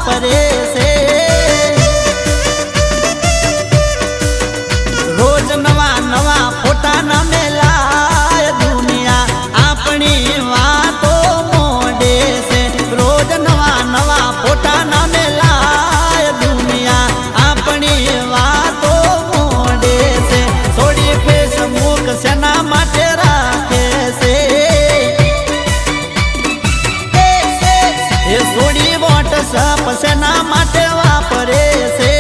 વાપરે છે રોજ નવા નવા ફોટા ના મેલાય દુનિયા આપણી વાતો મોડે છે રોજ નવા નવા ફોટા ના મેલાય દુનિયા આપણી વાતો મોડે છે થોડી ફેસબુક સેના માટે રાખે છે એ થોડી વોટ્સઅપ સેના માટે વાપરે છે